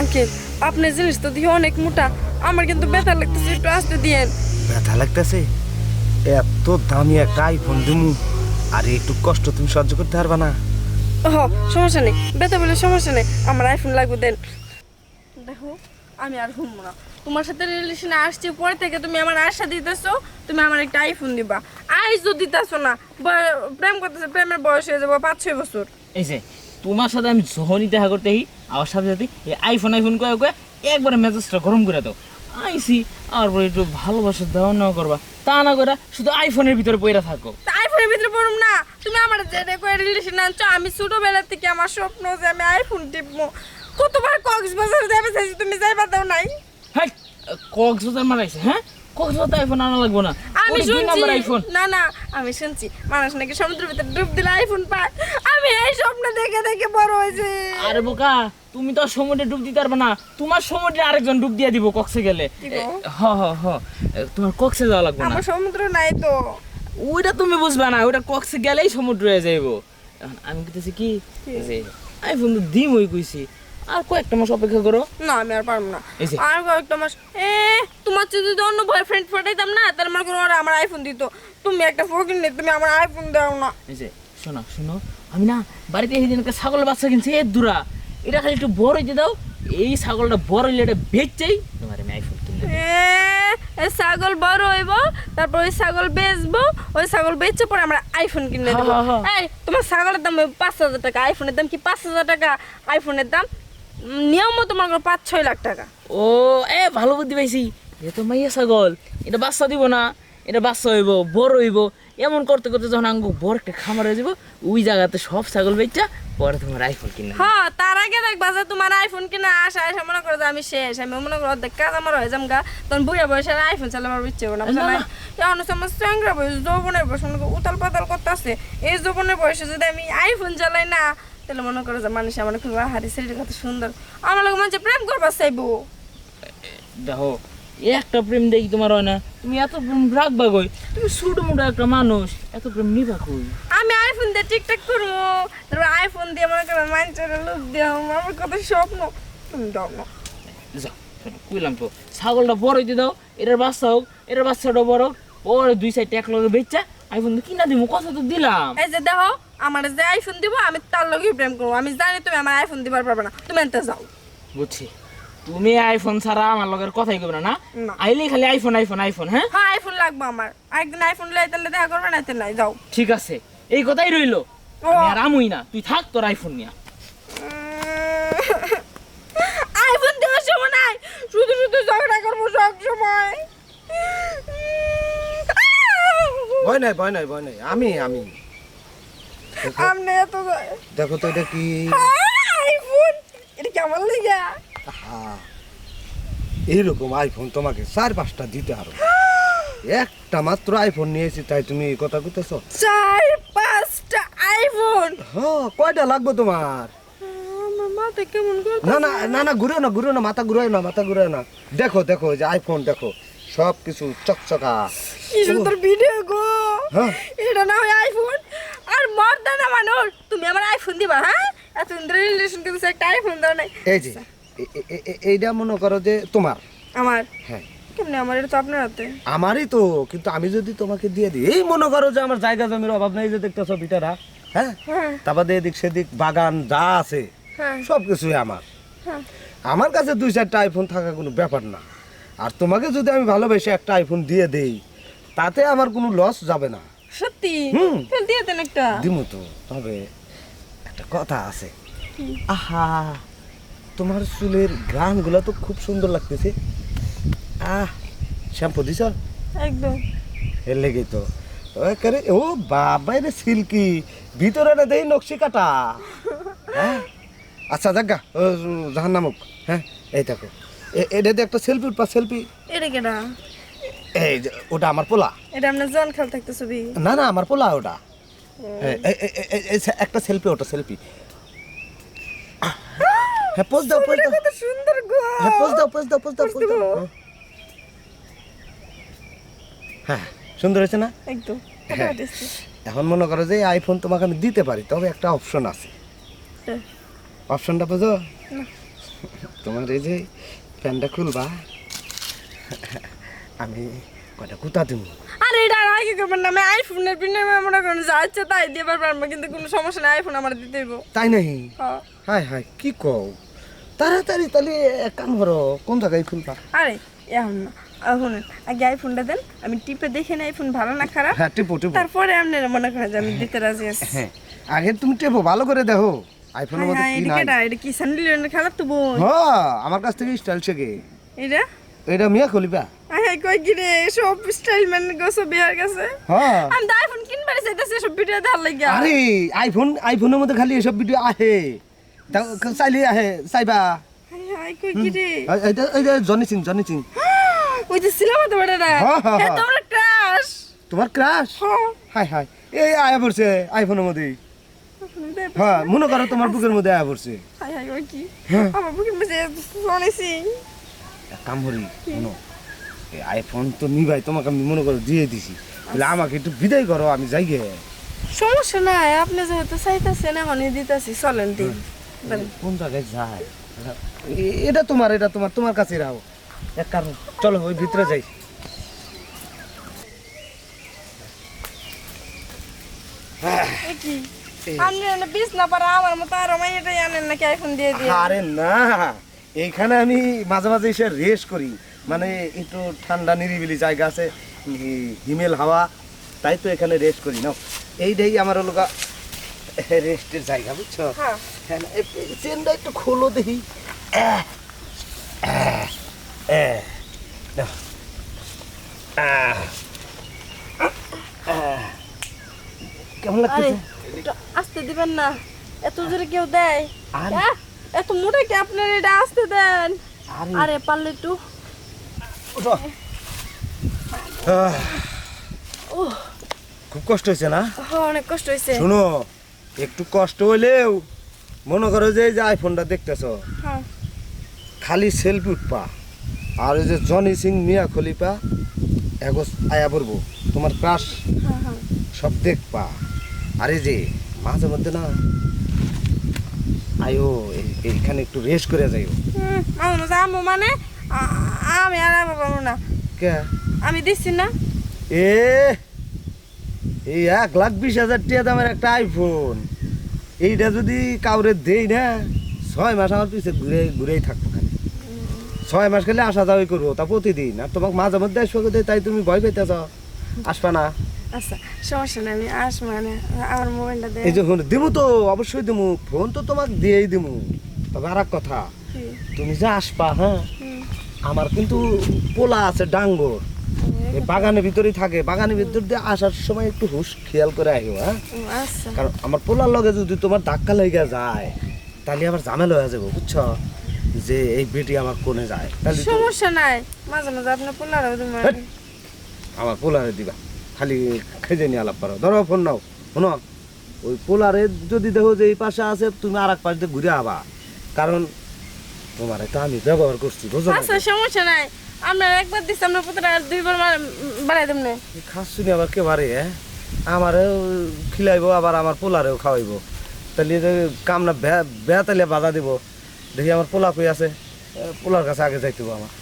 Uncle আপনার জিনিস তো দিয়ে অনেক মোটা, আমার কিন্তু ব্যথা লাগতেছে, একটু আসতে দিয়েন। ব্যথা লাগতেছে? এত দামি একটা আইফোন দিমু, আরে একটু কষ্ট তুমি সহ্য করতে পারবা না? হ, সমস্যা নেই, ব্যথা বলে সমস্যা নেই, আমার আইফোন লাগবে দেন। দেখো আমি আর ঘুমবো না, তোমার সাথে রিলেশনে আসছি পরে থেকে তুমি আমার আশা দিতেছো তুমি আমার একটা আইফোন দিবা, আইজও দিতেছো না। প্রেম করতেছে, প্রেমের বয়স হয়ে যাবো 5-6 বছর। এই যে তোমার সাথে আমি যখনই দেখা করতে আমার সাথে সাথে এই আইফোন কয়ে কয়ে একবারে মেজাজটা গরম করে দাও। আইসি আর পরে একটু ভালোবাসা দেওয়া নেওয়া করবা, তা না করে শুধু আইফোনের ভিতরে পইরা থাকো। তা আইফোনের ভিতরে পড়ুম না, তুমি আমার যে রিলেশন আনছো, আমি ছোটবেলা থেকে আমার স্বপ্ন যে আমি আইফোন টিপবো, কতবার কক্সবাজার যাবে চাইছি, তুমি যাইবা দাও নাই। হ্যাঁ, কক্সবাজার মারাইছে, হ্যাঁ কক্সবাজার আইফোন আনা লাগবো না, আমি ওটা দুই শুনছি, নাম্বার আইফোন। না না আমি শুনছি মানুষ নাকি সমুদ্রের ভিতরে ডুব দিলে আইফোন পায়, আমি এই স্বপ্ন দেখে দেখে বড় হয়েছি। আরে বোকা, তুমি তো আর সমুদ্রে ডুব দিতে পারবে না, তোমার সমুদ্রে আরেকজন ডুব দিয়ে দিব কক্সে গেলে। কি গো? হ হ হ, তোমার কক্সে যাওয়া লাগবে না, আমার সমুদ্র নাই তো। ওইটা তুমি বুঝবা না, ওইটা কক্সে গেলেই সমুদ্র হয়ে যাইব। এখন আমি কইতেছি কি যে আইফোন তো দিম ওই কইছি, আর কয়েকটা মাস অপেক্ষা করো। না আমি আর পারবো না, এই যে। আর কয়েকটা মাস। তোমার যদি অন্য বয়ফ্রেন্ড ফটাইতাম না, তাহলে মনে করো ওরা আমার আইফোন দিত, তুমি একটা ফকির নেই, তুমি আমার আইফোন দাও না। এই যে শোনো শোনো, আমি না বাড়িতে সেদিন একটা ছাগলের বাচ্চা কিনছি, এ দুরা, এটা খালি একটু বড় হইতে দাও, এই ছাগলটা বড় হইলে এটা বেচছেই তোমার আমি আইফোন কিনে দেব। এই ছাগল বড় হইব, তারপর ওই ছাগল বেচবো, ওই ছাগল বেচে পরে আমরা আইফোন কিনে দেবো। এই তোমার ছাগলের দাম 5,000 টাকা, আইফোনের দাম কি 5,000 টাকা? আইফোনের দাম নিয়ম তোমার 5-6 লাখ টাকা। ও এ ভালো বুদ্ধি পাইছি, এ তো মাইয়া ছাগল, এটা বাচ্চা দিব না, এটা বাচ্চা হইব বড় হইব, এমন করতে করতে যখন আঙ্গু বড় একটা খামার হয়ে যাব, ওই জায়গাতে সব ছাগল বেচা পরে তোমার আইফোন কিনে দেব। হ্যাঁ, তার আগে দেখবা যে তোমার আইফোন কিনা আসা আসা মনে করো যে আমি শেষ, আমি মনে করো অর্ধেক কাজ আমার হয়ে যাম গা, তখন বুড়া বয়সে আর আইফোন চালাবার আমার ইচ্ছে হবে না, বুঝছো না? এখন আমার চ্যাংরা বয়স, যৌবনের বয়স, মনে করো উতাল পাতাল করতে আছে, এই যৌবনের বয়সে যদি আমি আইফোন চালাই না, তাহলে মনে করো যে মানুষ আমার খুব হারি শরীর কত সুন্দর, আমার লোক মানুষ প্রেম করবার চাইবো। দেখো একটা প্রেম দেখি তোমার হয় না, তুমি এত প্রেম রাখবা কই? তুমি ছোট মোটো একটা মানুষ, এত প্রেম নিবা কই? আমি আইফোন দিয়ে টিকটক করবো, তারপর আইফোন দিয়ে মনে করো মানুষের লোক দিয়ে আমার কত স্বপ্ন, তুমি দাও না। যাও কইলাম তো, ছাগলটা বড় হইতে দাও, এটার বাচ্চা হোক, এটার বাচ্চাটা বড় হোক, পরে 2 সাইড এক লগে বেচা আইফোন তো কিনা দিব, কথা তো দিলাম। এই যে দেখো, আমার যে আইফোন দিব আমি তার লগেই প্রেম করবো, আমি জানি তুমি আমার আইফোন দিবার পারবে না, তুমি এনতে যাও। বুঝছি, তুমি আইফোন ছাড়া আমার লগের কথাই কইবে না, না। আইলেই খালি আইফোন আইফোন আইফোন। হ্যাঁ হ্যাঁ আইফোন লাগবে আমার, আরেকদিন আইফোন লাই তাহলে দেখা করবে না, নাই যাও। ঠিক আছে, এই কথাই রইলো, ও। আমি আর আমুই না, তুই থাক তোর আইফোন নিয়া। আইফোন দেওয়ার সময় নাই, শুধু শুধু ঝগড়া করবো সব সময়। ভয় নাই ভয় নাই ভয় নাই, আমি আমি দেখো, আমনে এত দেখো তো এটা কি? আইফোন, এটা কেমন লেগে? হ্যাঁ, এইরকম আইফোন তোমাকে 4-5টা দিতে আরো, একটা মাত্র আইফোন নিয়েছি তাই তুমি এই কথা কইতেছো? 4-5টা আইফোন? হ্যাঁ, কয়টা লাগবে তোমার? আমার মাথা কেমন করে? না না না না, ঘুরে না ঘুরে না, মাথা ঘুরায় না, মাথা ঘুরায় না। দেখো দেখো এই যে আইফোন, দেখো সব কিছু চকচকা। কি সুন্দর ভিডিও গো। হ্যাঁ। এটা না হয় আইফোন, আর মর্দানা মানুষ তুমি আমার আইফোন দিবা? হ্যাঁ, এত সুন্দর রিলেশন কিন্তু একটা আইফোন দাও নাই। এই যে এইটা মনে করো যে তোমার। আমার? হ্যাঁ কেমনে আমার? এটা তো আপনার হাতে। আমারই তো, কিন্তু আমি যদি তোমাকে দিয়ে দিই, এই মনে করো যে আমার জায়গা জমির অভাব নেই, যে দেখতেছো ভিটারা, হ্যাঁ, হ্যাঁ তারপর এদিক সেদিক বাগান যা আছে হ্যাঁ সব কিছুই আমার। হ্যাঁ। আমার কাছে 2-4টা আইফোন থাকা কোনো ব্যাপার না। আর তোমাকে যদি আমি ভালোবেসে একটা আইফোন দিয়ে দেই, তাতে আমার কোনো লস যাবে না। সত্যি? হুম। তাহলে দিয়ে দেন একটা। দিমু তো, তবে একটা কথা আছে। আহা, তোমার চুলের গ্রানগুলো তো খুব সুন্দর লাগতেছে। শ্যাম্পু দিছ? একদম। এর লেগেই তো একেবারে, ও বাবা রে সিল্কি, ভিতরে না দেই নকশি কাটা। হ্যাঁ, আচ্ছা দেখা জাহান নামক। হ্যাঁ, এই দেখো, এটা দিয়ে একটা সেলফি উঠবা, সেলফি। এটা কেডা? এই যে ওটা আমার পোলা। এটা আপনার জন খেল থাকতে ছবি? না না, আমার পোলা ওটা। একটা সেলফি, ওটা সেলফি। হ্যাঁ, পোজ দাও, পোজ দাও। কত সুন্দর গো। হ্যাঁ, পোজ দাও, পোজ দাও, পোজ দাও, পোজ দাও। হ্যাঁ, সুন্দর হয়েছে না? একদম। হ্যাঁ। এখন মনে করো যে আইফোন তোমাকে আমি দিতে পারি, তবে একটা অপশন আছে। হ্যাঁ। অপশনটা বোঝো? তোমার এই যে প্যান্টটা খুলবা, আমি কয়টা কুতা দিব। আরে এটা আর কি করবেন না, আমি আইফোনের বিনিময়ে মনে করেন যা ইচ্ছে তাই দিয়ে পারবো, কিন্তু কোনো সমস্যা নাই, আইফোন আমার দিতে হইব। তাই নাই? হ্যাঁ। হাই হাই কি কও, তাড়াতাড়ি তাহলে এক কাম করো, কোন জায়গায় খুলবা? আরে এখন না, শুনেন আগে আইফোনটা দেন, আমি টিপে দেখে না আইফোন ভালো না খারাপ, হ্যাঁ টিপো টিপো। তারপরে আপনারা মনে করেন যে আমি দিতে রাজি আছি। হ্যাঁ আগে তুমি টিপো, ভালো করে দেখো আইফোনের মধ্যে কি নাই। এটা কি স্যান্ডেল খারাপ তো বোন? হ্যাঁ আমার কাছ থেকে স্টাইল শেখে। এটা এটা মিয়া খলিবা। হ্যাঁ কই কি রে, সব স্টাইল ম্যান গোসো বিয়ার কাছে হ্যাঁ আমি তো আইফোন কিনবারে চাইতেছি, সব ভিডিও দেখার লাগিয়া। আরে আইফোনের মধ্যে খালি এসব ভিডিও আহে, চাইলে আহে, চাইবা। হাই কই কি রে, এই যে জনি সিং ওই যে সিনেমা তো বড় না, হ্যাঁ, হ্যাঁ, হ্যাঁ তোমরা ক্রাশ। তোমার ক্রাশ? হ্যাঁ হাই হাই এই আয়া পড়ছে আইফোনের মধ্যে। হ্যাঁ মনে করো তোমার বুকের মধ্যে আয়া পড়ছে। হাই হাই ওই কি হ্যাঁ। আমার বুকের মধ্যে শুনেছি। এক কাম করি শোনো, এই আইফোন তো নিবাই তোমাকে আমি মনে করো দিয়ে দিছি, তাহলে আমাকে একটু বিদায় করো, আমি যাই গে। সমস্যা নাই, আপনি যেহেতু চাইতেছেন এখনই দিতেছি, চলেন দিন। কোন জায়গায় যায়? এটা তোমার কাছে রাখো। এক কারণ চলো ওই ভিতরে যাই। এ কি আপনি এনে বিষ না পারা আমার মতো আর আমি এটাই আনেন নাকি আইফোন দিয়ে দিয়ে? আরে না, এইখানে আমি মাঝে মাঝে এসে রেস্ট করি, মানে একটু ঠান্ডা নিরিবিলি জায়গা আছে, হিমেল হাওয়া, তাই তো এখানে রেস্ট করি না। এইটাই আমার হলো রেস্টের জায়গা, বুঝছো? হ্যাঁ হ্যাঁ না, চেনটা একটু খোলো দেখি। নাও। কেমন আরে লাগতেছে? একটু আসতে দিবেন না, এত জোরে কেউ দেয়? আরে। হ্যাঁ, এত মোটা কি আপনার, এটা আসতে দেন। আরে। আরে পারলে একটু। ওঠো। ও খুব কষ্ট হয়েছে না? অনেক কষ্ট হয়েছে। শোনো, একটু কষ্ট হইলেও মনে করো যে এই যে আইফোনটা দেখতেছো, হ্যাঁ খালি সেলফি উঠপা, আর ওই যে জনি সিং মিয়া খলিফা এগো আয়া পড়বো, তোমার ক্রাশ হ্যাঁ হ্যাঁ সব দেখপা। আর এই যে মাঝে মধ্যে না আয়ো এইখানে একটু রেস্ট করে যাইও। মাঝে মাঝে আমু মানে আমি আর পাবো না, কে? আমি দিচ্ছি না। এ এই 1,20,000 টাকা দামের একটা আইফোন, এইটা যদি কাউরে দেই না, 6 মাস আমার পিছে ঘুরেই থাকবো খালি। 6 মাস খালি আসা যাওয়াই করবো, তা প্রতিদিন। আর তোমাকে মাঝে মধ্যে আসবো, তাই তুমি ভয় পেতেছ, আসবা না? আচ্ছা সমস্যা নেই, আমি আসবো, মানে আমার মোবাইলটা দেয়। এই যে দিমু তো, অবশ্যই দিমু, ফোন তো তোমাকে দিয়েই দিমু। তবে আর এক কথা, তুমি যে আসবা, হ্যাঁ আমার কিন্তু পোলা আছে ডাঙ্গর, এই বাগানের ভিতরেই থাকে, বাগানের ভিতর দিয়ে আসার সময় একটু হুশ খেয়াল করে আহিও। হ্যাঁ আচ্ছা কারণ আমার পোলার লগে যদি তোমার ধাক্কা লেগে যায়, তাহলে আবার ঝামেলা হয়ে যাবো, বুঝছো? যে এই বেটি আমার কোনে যায়, তাহলে তো সমস্যা নাই, মাঝে মাঝে আপনার পোলারও দেবেন। হেৎ, আমার পোলারে দিবা, খালি খেজে নিয়ে আলাপ করো। ধরো ফোন নাও, শোনো, ওই পোলারে যদি দেখো যে এই পাশে আছে, তুমি আর এক পাশ দিয়ে ঘুরে আবা, কারণ তোমার তো আমি ব্যবহার করছি, বুঝো না? আচ্ছা সমস্যা নাই, আপনার একবার দিচ্ছি, আপনার পুত্র আর 2 বার বাড়াই দেবেন। খাচ্ছুনি আবার কে বাড়ে? হ্যাঁ আমারেও খিলাইবো, আবার আমার পোলারেও খাওয়াইবো, তাহলে যে কাম না বেয়া তাহলে বাধা দিব। দেখি আমার পোলা কই আছে, পোলার কাছে আগে যাইতে হবে আমার।